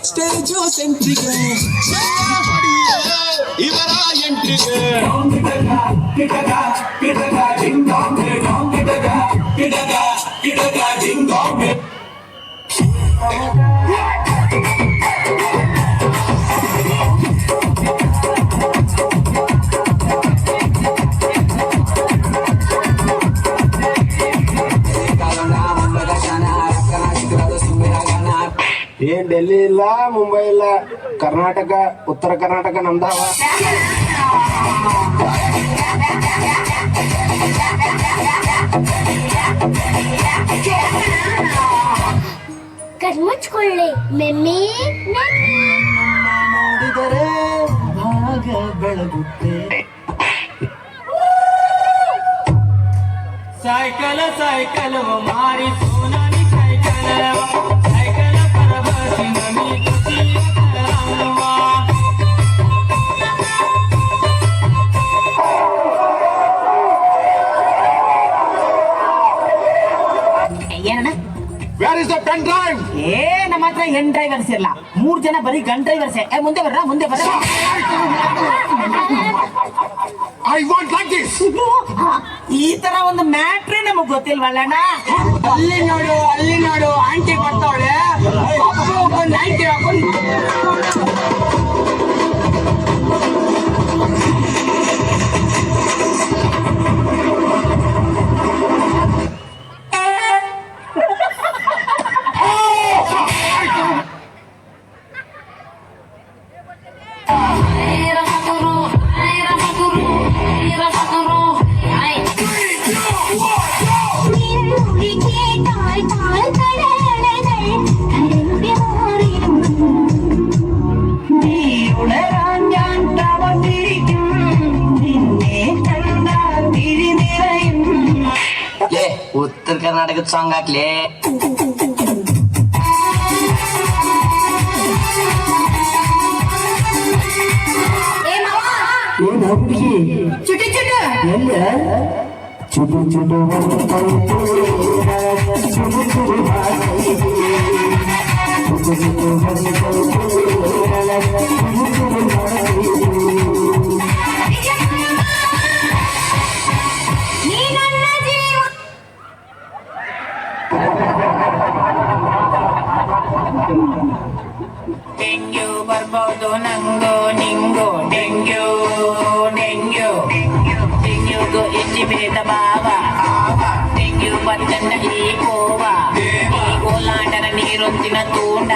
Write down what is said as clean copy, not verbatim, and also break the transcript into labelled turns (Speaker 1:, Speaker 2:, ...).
Speaker 1: Stage ಸೆಂಟ್ರಿಗೆ ಇವರ ಎಂಟ್ರಿಗೆ
Speaker 2: ಏನ್ ಡೆಲ್ಲಿ ಇಲ್ಲ, ಮುಂಬೈ ಇಲ್ಲ, ಕರ್ನಾಟಕ, ಉತ್ತರ ಕರ್ನಾಟಕ ನಮ್ದಾವ.
Speaker 3: ಕಣ್ಮುಚ್ಕೊಳ್ಳಿ ಮೆಮ್ಮಿ
Speaker 1: ನೋಡಿದರೆ ಭಾಗ ಬೆಳಗುತ್ತೆ. ಸೈಕಲ್ ಸೈಕಲ್ ಮಾರಿ ಸೋನಾನಿ ಸೈಕಲ್ ಸೈಕಲ್ ಪರಬಸಿ ನಮಿ ಖುಷಿಯ ಕರವಾ.
Speaker 4: ಏನಣ್ಣ?
Speaker 2: Where is the pen drive?
Speaker 4: ನಮ್ಮ ಹತ್ರ ಹೆಣ್ ಡ್ರೈವರ್ಸ್ ಇಲ್ಲ, 3 ಜನ ಬರೀ ಗನ್ ಡ್ರೈವರ್ಸೇ. ಮುಂದೆ ಬರ್ರ ಮುಂದೆ ಬರ್ರ.
Speaker 2: I want like this.
Speaker 4: ಈ ತರ ಒಂದು ಮ್ಯಾಟ್ರೇ ನಮಗ್ ಗೊತ್ತಿಲ್ವಲ್ಲಣ್ಣ.
Speaker 5: ಅಲ್ಲಿ ನೋಡು ಆಂಟಿ ಬರ್ತಾವಳೆ, ನೈಟಿ ಹಾಕೊಂಡು
Speaker 4: ಉತ್ತರ ಕರ್ನಾಟಕದ ಸಾಂಗ್ ಹಾಕ್ಲಿ.
Speaker 3: ಚುಟು ಚುಟು
Speaker 2: ಚುಟು ಚುಟು
Speaker 4: ಡೆಂಗ್ಯೂ ಬರ್ಬೋದು ನಂಗೋ ನಿಂಗೋ, ಡೆಂಗ್ಯೂ ಡೆಂಗ್ಯೂ ಡೆಂಗ್ಯೂಗೂ ಹೆಚ್ಚಿ ಭೇದ ಭಾವ. ಡೆಂಗ್ಯೂ ಬಂದನ್ನ ಈ ಕೋವ, ಈ ಕೋಲಾಂಡನ ನೀರೊಂದಿನ ತೂಂಡ.